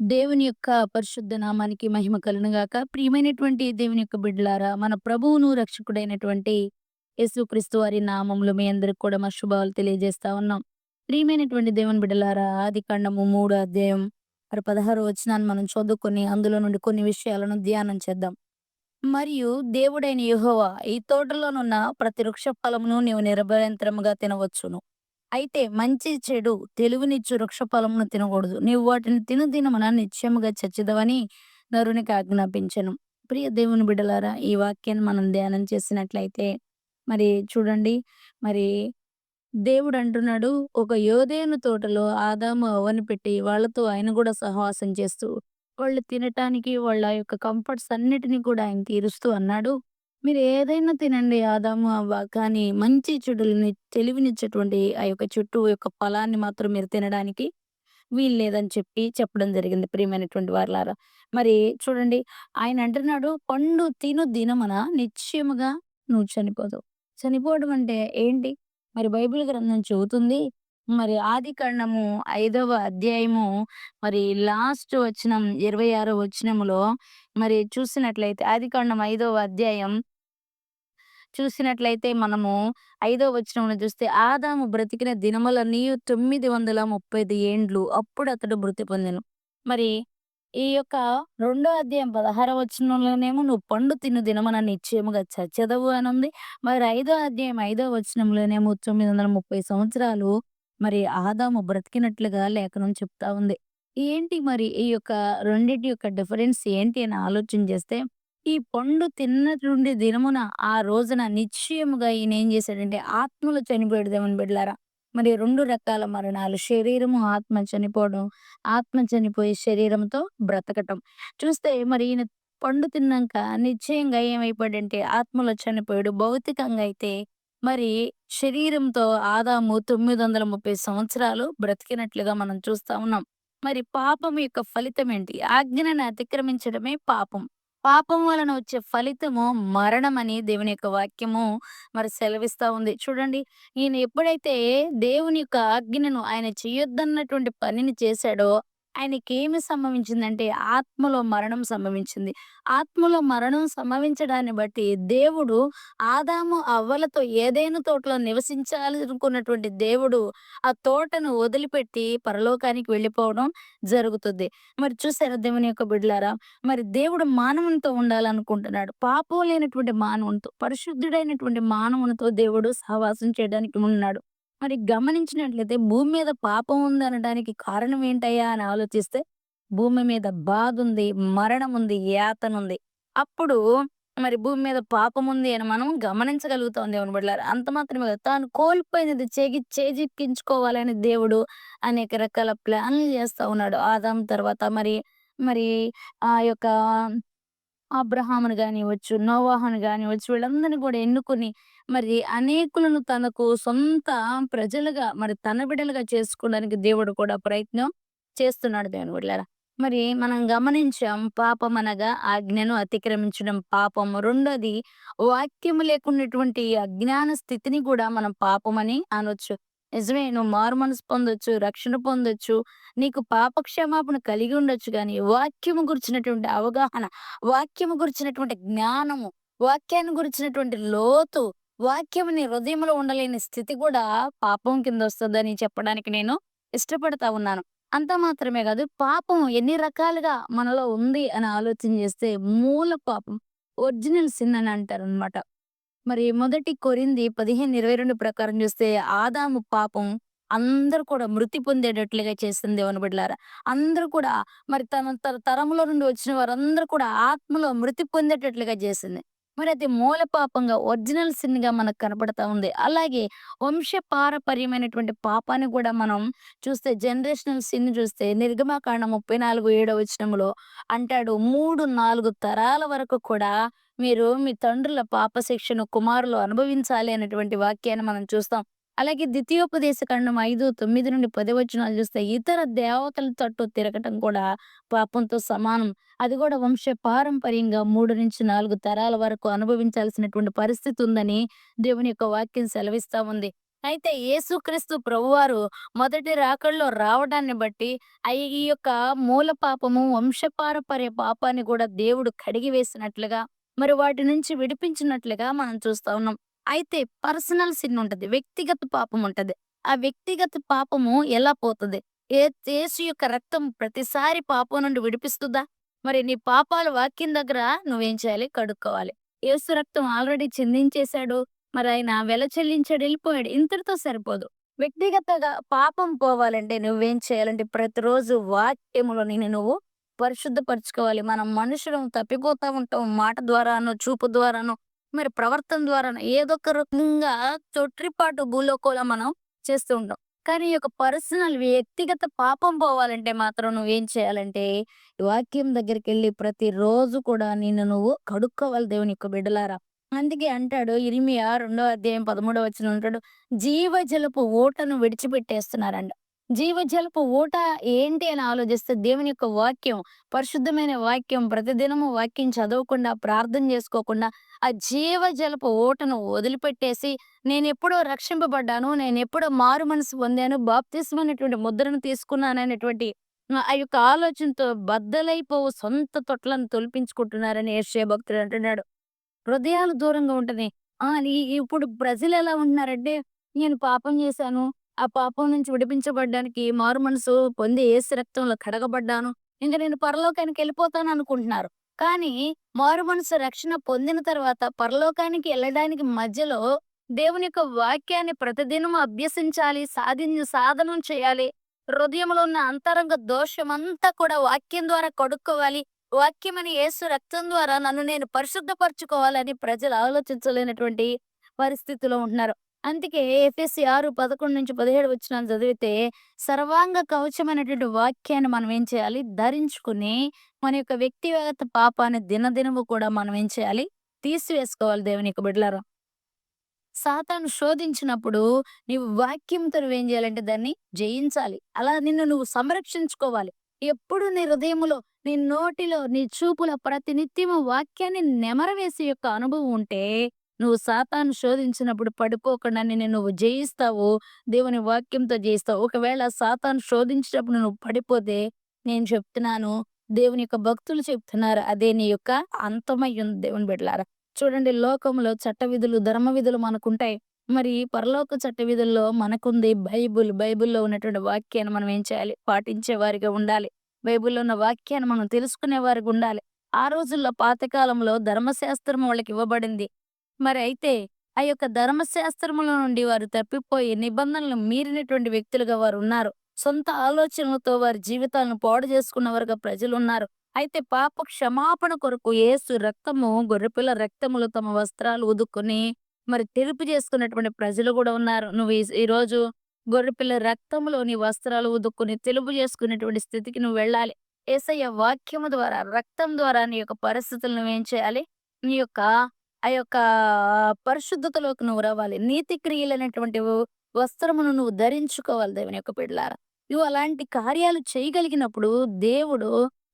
దేవుని యొక్క పరిశుద్ధ నామానికి మహిమ కలుగునుగాక. ప్రియమైనటువంటి దేవుని యొక్క బిడ్డలారా, మన ప్రభువును, రక్షకుడైనటువంటి యేసుక్రీస్తు వారి నామములో మీ అందరికి కూడా మా శుభాలు తెలియజేస్తా ఉన్నాం. ప్రియమైనటువంటి దేవుని బిడ్డలారా, ఆదికాండము 3 అధ్యాయం 16 వచనాన్ని మనం చదువుకొని అందులో నుండి కొన్ని విషయాలను ధ్యానం చేద్దాం. మరియు దేవుడైన యెహోవా, ఈ తోటలోనున్న ప్రతి వృక్ష ఫలమును నీవు నిరభ్యంతరముగా తినవచ్చును. అయితే మంచి చెడు తెలివినిచ్చు వృక్ష ఫలమును తినకూడదు. నీవు వాటిని దినమున నిశ్చయముగా చచ్చెదవని నరునికి ఆజ్ఞాపించెను. ప్రియ దేవుని బిడ్డలారా, ఈ వాక్యాన్ని మనం ధ్యానం చేసినట్లయితే మరి చూడండి, మరి దేవుడు అంటున్నాడు, ఒక యోదేను తోటలో ఆదాము, అవ్వను పెట్టి వాళ్ళతో ఆయన కూడా సహవాసం చేస్తూ, వాళ్ళు తినటానికి వాళ్ళ యొక్క కంఫర్ట్స్ అన్నిటిని కూడా ఆయన తీరుస్తూ అన్నాడు. మీరు ఏదైనా తినండి ఆదాము, అవ్వ, కానీ మంచి చెడులని తెలివినిచ్చేటువంటి ఆ యొక్క చెట్టు యొక్క ఫలాన్ని మాత్రం మీరు తినడానికి వీల్లేదని చెప్పడం జరిగింది ప్రియమైనటువంటి వారలారా. మరి చూడండి, ఆయన అంటున్నాడు, "పండు తిను దినమున నిశ్చయముగా నువ్వు చనిపోతావు." చనిపోవడం అంటే ఏంటి? మరి బైబిల్ గ్రంథం చెబుతుంది. మరి ఆదికాండము 5వ అధ్యాయము మరి లాస్ట్ వచనం 26 వచనములో మరి చూసినట్లయితే ఆదికాండం 5వ అధ్యాయం చూసినట్లయితే మనము 5వ వచనంలో చూస్తే, ఆదాము బ్రతికిన దినములన్నీయు 930 ఏండ్లు. అప్పుడు అతడు మృతి పొందెను. మరి ఈ యొక్క రెండో అధ్యాయం 16వ వచనంలోనేమో నువ్వు పండు తిను దినమున నిశ్చయముగా చచ్చెదవు అనుంది. మరి ఐదో అధ్యాయం 5వ వచనంలోనేమో 930 సంవత్సరాలు మరి ఆదాము బ్రతికినట్లుగా లేఖనం చెప్తా ఉంది. ఏంటి మరి ఈ యొక్క రెండిటి యొక్క డిఫరెన్స్ ఏంటి అని ఆలోచన చేస్తే, ఈ పండు తిన్నటువంటి దినమున ఆ రోజున నిశ్చయముగా ఈయనేం చేశాడంటే ఆత్మలో చనిపోయాడు దేవుని బిడ్డలారా. మరి 2 రకాల మరణాలు, శరీరము, ఆత్మ చనిపోవడం. ఆత్మ చనిపోయి శరీరంతో బ్రతకటం. చూస్తే మరి ఈయన పండు తిన్నాక నిశ్చయంగా ఏమైపోయాడంటే ఆత్మలో చనిపోయాడు. భౌతికంగా అయితే మరి శరీరంతో ఆదాము 930 సంవత్సరాలు బ్రతికినట్లుగా మనం చూస్తా ఉన్నాం. మరి పాపం యొక్క ఫలితం ఏంటి? ఆజ్ఞను అతిక్రమించడమే పాపం. పాపం వలన వచ్చే ఫలితము మరణమని దేవుని యొక్క వాక్యము మరి సెలవిస్తా ఉంది. చూడండి, ఈయన ఎప్పుడైతే దేవుని యొక్క ఆజ్ఞను ఆయన చేయొద్దన్నటువంటి పనిని చేశాడో, ఆయనకేమి సంభవించిందంటే ఆత్మలో మరణం సంభవించింది. ఆత్మలో మరణం సంభవించడాన్ని బట్టి దేవుడు ఆదాము, అవ్వలతో ఏదెను తోటలో నివసించాలనుకున్నటువంటి దేవుడు ఆ తోటను వదిలిపెట్టి పరలోకానికి వెళ్ళిపోవడం జరుగుతుంది. మరి చూసారా దేవుని యొక్క బిడ్డలారా? మరి దేవుడు మానవునితో ఉండాలనుకుంటున్నాడు. పాపం లేనటువంటి మానవునితో, పరిశుద్ధుడైనటువంటి మానవునితో దేవుడు సహవాసం చేయడానికి ఉన్నాడు. మరి గమనించినట్లయితే భూమి మీద పాపం ఉందనడానికి కారణం ఏంటయ్యా అని ఆలోచిస్తే, భూమి మీద బాధుంది, మరణముంది, యాతనుంది. అప్పుడు మరి భూమి మీద పాపముంది అని మనం గమనించగలుగుతాం దేవుని బిడ్డలారా. అంత మాత్రమే కాదు, తాను కోల్పోయినది చేజిక్కించుకోవాలని దేవుడు అనేక రకాల ప్లాన్లు చేస్తా ఉన్నాడు. ఆదాం తర్వాత మరి, మరి ఆ యొక్క అబ్రహామును గానివ్వచ్చు, నోవాహును గానివ్వచ్చు, వీళ్ళందరిని కూడా ఎన్నుకొని మరి అనేకులను తనకు సొంత ప్రజలుగా మరి తన బిడ్డలుగా చేసుకోవడానికి దేవుడు కూడా ప్రయత్నం చేస్తున్నాడు దేవుని బిడ్డలారా. మరి మనం గమనించాం, పాపం అనగా ఆజ్ఞను అతిక్రమించడం పాపం. రెండోది, వాక్యము లేకున్నటువంటి అజ్ఞాన స్థితిని కూడా మనం పాపమని అనొచ్చు. నిజమే, నువ్వు మారుమనసు పొందొచ్చు, రక్షణ పొందొచ్చు, నీకు పాప క్షమాపణ కలిగి ఉండొచ్చు గానీ, వాక్యము గురించినటువంటి అవగాహన, వాక్యము గురించినటువంటి జ్ఞానము, వాక్యాన్ని గురించినటువంటి లోతు, వాక్యము నీ హృదయంలో ఉండలేని స్థితి కూడా పాపం కిందొస్తదని చెప్పడానికి నేను ఇష్టపడతా ఉన్నాను. అంత మాత్రమే కాదు, పాపం ఎన్ని రకాలుగా మనలో ఉంది అని ఆలోచన చేస్తే, మూల పాపం, ఒరిజినల్ సిన్ అని అంటారనమాట. మరి మొదటి కొరింథీ 15:22 ప్రకారం చూస్తే, ఆదాము పాపం అందరూ కూడా మృతి పొందేటట్లుగా చేసింది దేవుని బిడ్డలారా. అందరూ కూడా మరి తన తరములో నుండి వచ్చిన వారందరూ కూడా ఆత్మలో మృతి పొందేటట్లుగా చేసింది. మరి అది మూల పాపంగా, ఒరిజినల్ సిన్‌గా మనకు కనపడతా ఉంది. అలాగే వంశపారపర్యమైనటువంటి పాపాన్ని కూడా మనం చూస్తే, జనరేషనల్ సిన్ చూస్తే నిర్గమకాండం 34:7 వచనంలో అంటాడు, 3, 4 తరాల వరకు కూడా మీరు మీ తండ్రుల పాప శిక్షను కుమారులు అనుభవించాలి అనేటువంటి వాక్యాన్ని మనం చూస్తాం. అలాగే ద్వితీయోపదేశ కాండం 5:9-10 వచనాలు చూస్తే, ఇతర దేవతల తట్టు తిరగటం కూడా పాపంతో సమానం. అది కూడా వంశ పారంపర్యంగా 3-4 తరాల వరకు అనుభవించాల్సినటువంటి పరిస్థితి ఉందని దేవుని యొక్క వాక్యం సెలవిస్తా ఉంది. అయితే యేసుక్రీస్తు ప్రభువారు మొదటి రాకడలో రావడాన్ని బట్టి ఈ యొక్క మూల పాపము, వంశపారపర్య పాపాన్ని గూడా దేవుడు కడిగి వేసినట్లుగా, మరి వాటి నుంచి విడిపించినట్లుగా మనం చూస్తా ఉన్నాం. అయితే పర్సనల్ సిన్ ఉంటది. వ్యక్తిగత పాపం ఉంటది. ఆ వ్యక్తిగత పాపము ఎలా పోతది? ఏ యేసు యొక్క రక్తం ప్రతిసారి పాపం నుండి విడిపిస్తదా? మరి నీ పాపాలు వాక్యం దగ్గర నువ్వేం చేయాలి? కడుక్కోవాలి. యేసు రక్తం ఆల్రెడీ చిందించేసాడు. మరాయన వెల చెల్లించాడు, ఎళ్ళిపోయాడు. ఇంతటితో సరిపోదు. వ్యక్తిగతగా పాపం పోవాలంటే నువ్వేం చేయాలంటే ప్రతిరోజు వాక్యములో నిన్ను నువ్వు పరిశుద్ధపరచుకోవాలి. మనం మనుషులం తప్పిపోతా ఉంటాం. మాట ద్వారానో, చూపు ద్వారానో, మరి ప్రవర్తన ద్వారానో ఏదో ఒక రకంగా తొట్రిపాటు భూలోకంలో మనం చేస్తూ ఉంటాం. కానీ ఈ యొక్క పర్సనల్ వ్యక్తిగత పాపం పోవాలంటే మాత్రం నువ్వేం చేయాలంటే, ఈ వాక్యం దగ్గరికెళ్ళి ప్రతిరోజు కూడా నిన్ను నువ్వు కడుక్కోవాలి దేవుని యొక్క బిడ్డలారా. అందుకే అంటాడు ఇర్మియా 2 అధ్యాయం 13 అంటాడు, జీవజలపు ఊటను విడిచిపెట్టేస్తున్నారంట. జీవజలపు ఊట ఏంటి అని ఆలోచిస్తే దేవుని యొక్క వాక్యం, పరిశుద్ధమైన వాక్యం, ప్రతిదినము వాక్యం చదవకుండా, ప్రార్థన చేసుకోకుండా, ఆ జీవజలపు ఊటను వదిలిపెట్టేసి, నేనెప్పుడో రక్షింపబడ్డాను, నేనెప్పుడో మారు మనసు పొందాను, బాప్తిస్మం అనేటువంటి ముద్రను తీసుకున్నాననేటువంటి ఆ యొక్క ఆలోచనతో బద్దలైపోవు సొంత తొట్లను తొలిపించుకుంటున్నారని యెషయా భక్తుడు అంటున్నాడు. హృదయాలు దూరంగా ఉంటది. ఇప్పుడు ప్రజలెలా ఉంటున్నారంటే, నేను పాపం జేశాను. ఆ పాపం నుంచి విడిపించబడ్డానికి మారు మనసు పొంది యేసు రక్తంలో కడగబడ్డాను. ఇంక నేను పరలోకానికెళ్ళిపోతాననుకుంటున్నారు. కానీ మారు మనసు రక్షణ పొందిన తర్వాత పరలోకానికి ఎళ్ళడానికి మధ్యలో దేవుని యొక్క వాక్యాన్ని ప్రతిదినము అభ్యసించాలి. సాధనం చేయాలి. హృదయంలో ఉన్న అంతరంగ దోషమంతా కూడా వాక్యం ద్వారా కడుక్కోవాలి. వాక్యమని యేసు రక్తం ద్వారా నన్ను నేను పరిశుద్ధపరచుకోవాలని ప్రజలు ఆలోచించలేనటువంటి పరిస్థితిలో ఉంటున్నారు. అందుకే ఎఫెసీ 6:11-17 వచనాలు చదివితే సర్వాంగ కవచమైనటువంటి వాక్యాన్ని మనం ఏం చేయాలి? ధరించుకుని మన యొక్క వ్యక్తిగత పాపాన్ని దినదినము కూడా మనం ఏం చేయాలి? తీసివేసుకోవాలి దేవుని యొక్క బిడ్డలారా. సాతాను శోధించినప్పుడు నీవు వాక్యంతో నువ్వేం జేయాలంటే దాన్ని జయించాలి. అలా నిన్ను నువ్వు సంరక్షించుకోవాలి. ఎప్పుడు నీ హృదయములో, నీ నోటిలో, నీ చూపులో ప్రతినిత్యము వాక్యాన్ని నెమరవేసే యొక్క అనుభవం ఉంటే, నువ్వు సాతాను శోధించినప్పుడు పడిపోకుండా నిన్ను నువ్వు జయిస్తావు. దేవుని వాక్యంతో జయిస్తావు. ఒకవేళ సాతాను శోధించినప్పుడు నువ్వు పడిపోతే, నేను చెప్తున్నాను, దేవుని యొక్క భక్తులు చెప్తున్నారు. అదే నీ యొక్క అంతమయ్యుంది దేవుని బిడ్డలారా. చూడండి లోకంలో చట్టవిధులు, ధర్మవిధులు మనకుంటాయి. మరి పరలోక చట్టవిధుల్లో మనకుంది బైబుల్. బైబుల్‌లో ఉన్నటువంటి వాక్యాన్ని మనం ఏం చేయాలి? పాటించే వారిగా ఉండాలి. బైబుల్‌లో ఉన్న వాక్యాన్ని మనం తెలుసుకునే వారిగా ఉండాలి. ఆ రోజుల్లో పాతకాలంలో ధర్మశాస్త్రం వాళ్ళకివ్వబడింది. మరి అయితే ఆ యొక్క ధర్మశాస్త్రములో నుండి వారు తప్పిపోయి నిబంధనలు మీరినటువంటి వ్యక్తులుగా వారున్నారు. సొంత ఆలోచనలతో వారి జీవితాలను పాడు చేసుకున్నవారుగా ప్రజలున్నారు. అయితే పాప క్షమాపణ కొరకు యేసు రక్తము, గొర్రెపిల్ల రక్తములు తమ వస్త్రాలు ఉదుక్కుని మరి తెలుపు చేసుకున్నటువంటి ప్రజలు గూడా ఉన్నారు. నువ్వు ఈరోజు గొర్రెపిల్ల రక్తములో నీ వస్త్రాలు ఉదుక్కుని తెలుపు చేసుకునేటువంటి స్థితికి నువ్వు వెళ్ళాలి. యేసయ్య వాక్యము ద్వారా, రక్తం ద్వారా నీ యొక్క పరిస్థితులు నువ్వేం చేయాలి? నీ యొక్క ఆ యొక్క పరిశుద్ధతలోకి నువ్వు రావాలి. నీతి క్రియలనేటువంటి వస్త్రమును నువ్వు ధరించుకోవాలి దేవుని యొక్క బిడ్డలారా. నువ్వు అలాంటి కార్యాలు చేయగలిగినప్పుడు దేవుడు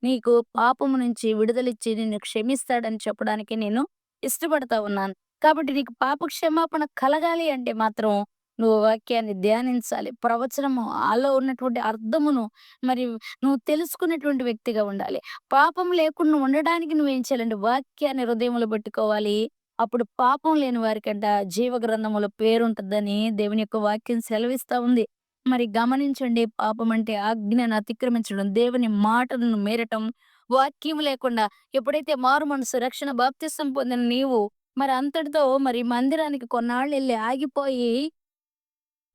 నీకు పాపము నుంచి విడుదలిచ్చి నిన్ను క్షమిస్తాడని చెప్పడానికి నేను ఇష్టపడతా ఉన్నాను. కాబట్టి నీకు పాప క్షమాపణ కలగాలి అంటే మాత్రం నువ్వు వాక్యాన్ని ధ్యానించాలి. ప్రవచనము ఆలో ఉన్నటువంటి అర్థమును మరి నువ్వు తెలుసుకునేటువంటి వ్యక్తిగా ఉండాలి. పాపం లేకుండా ఉండడానికి నువ్వేం చేయాలంటే వాక్యాన్ని హృదయంలో పెట్టుకోవాలి. అప్పుడు పాపం లేని వారికంట జీవ గ్రంథములో పేరుంటదని దేవుని యొక్క వాక్యం సెలవిస్తా ఉంది. మరి గమనించండి పాపం అంటే ఆజ్ఞను అతిక్రమించడం, దేవుని మాటలను మీరటం, వాక్యం లేకుండా ఎప్పుడైతే మారు మనసు రక్షణ బాప్తిసం పొందిన నీవు మరి అంతటితో మరి మందిరానికి కొన్నాళ్ళెళ్లి ఆగిపోయి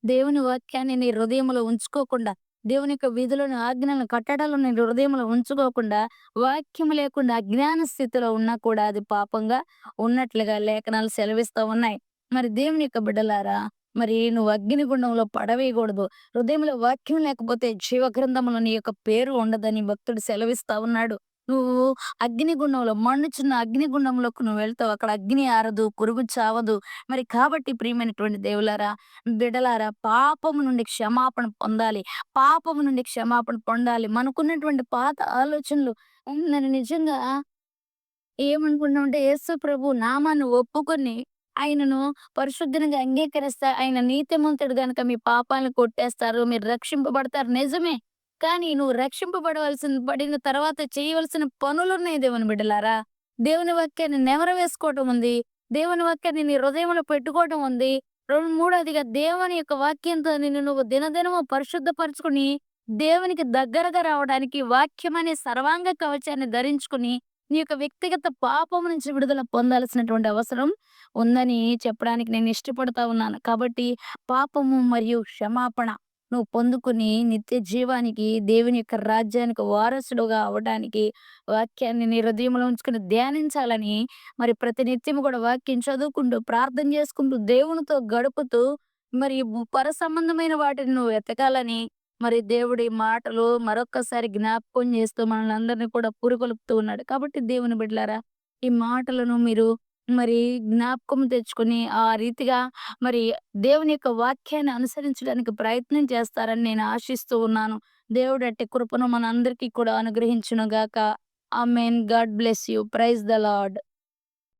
దేవుని వాక్యాన్ని నీ హృదయంలో ఉంచుకోకుండా, దేవుని యొక్క విధులను, ఆజ్ఞలను, కట్టడలను నీ హృదయంలో ఉంచుకోకుండా, వాక్యం లేకుండా అజ్ఞాన స్థితిలో ఉన్నా కూడా అది పాపంగా ఉన్నట్లుగా లేఖనాలు సెలవిస్తా ఉన్నాయి. మరి దేవుని యొక్క బిడ్డలారా, మరి నువ్వు అగ్నిగుండంలో పడవేయకూడదు. హృదయంలో వాక్యం లేకపోతే జీవ గ్రంథంలో నీ యొక్క పేరు ఉండదని భక్తుడు సెలవిస్తా ఉన్నాడు. నువ్వు అగ్నిగుండంలో మండుచున్న అగ్నిగుండంలోకి నువ్వు వెళ్తావు. అక్కడ అగ్ని ఆరదు, పురుగు చావదు. మరి కాబట్టి ప్రియమైనటువంటి దేవులారా, బిడలారా పాపము నుండి క్షమాపణ పొందాలి. పాపము నుండి క్షమాపణ పొందాలి. మనకున్నటువంటి పాత ఆలోచనలు నేను నిజంగా ఏమనుకుంటున్నామంటే యేసు ప్రభు నామాన్ని ఒప్పుకొని ఆయనను పరిశుద్ధునిగా అంగీకరిస్తే ఆయన నీతిమంతుడు గనుక మీ పాపాలను కొట్టేస్తారు. మీరు రక్షింపబడతారు నిజమే. కానీ నువ్వు పడిన తర్వాత చేయవలసిన పనులున్నాయి దేవుని బిడ్డలారా. దేవుని వాక్యాన్ని నెమరవేసుకోవటం ఉంది. దేవుని వాక్యాన్ని నీ హృదయంలో పెట్టుకోవటం ఉంది. మూడోదిగా దేవుని యొక్క వాక్యంతో నిన్ను నువ్వు దినదినము పరిశుద్ధపరుచుకొని, దేవునికి దగ్గరగా రావడానికి వాక్యమనే సర్వాంగ కవచాన్ని ధరించుకొని, నీ యొక్క వ్యక్తిగత పాపం నుంచి విడుదల పొందాల్సినటువంటి అవసరం ఉందని చెప్పడానికి నేను ఇష్టపడతా ఉన్నాను. కాబట్టి పాపము మరియు క్షమాపణ నువ్వు పొందుకొని నిత్య జీవానికి, దేవుని యొక్క రాజ్యానికి వారసుడుగా అవ్వడానికి వాక్యాన్ని నీ హృదయంలో ఉంచుకొని ధ్యానించాలని, మరి ప్రతినిత్యం కూడా వాక్యం చదువుకుంటూ, ప్రార్థన చేసుకుంటూ, దేవునితో గడుపుతూ, మరి పర సంబంధమైన వాటిని నువ్వు వెతకాలని, మరి దేవుడి మాటలు మరొక్కసారి జ్ఞాపకం చేస్తూ మనల్ని అందరిని కూడా పురికొల్పుతూ ఉన్నాడు. కాబట్టి దేవుని బిడ్డలారా, ఈ మాటలను మీరు మరి జ్ఞాపకం తెచ్చుకొని, ఆ రీతిగా మరి దేవుని యొక్క వాక్యాన్ని అనుసరించడానికి ప్రయత్నం చేస్తారని నేను ఆశిస్తూ ఉన్నాను. దేవుడు అట్టి కృపను మనందరికీ కూడా అనుగ్రహించును గాక. Amen. God bless you. Praise the lord.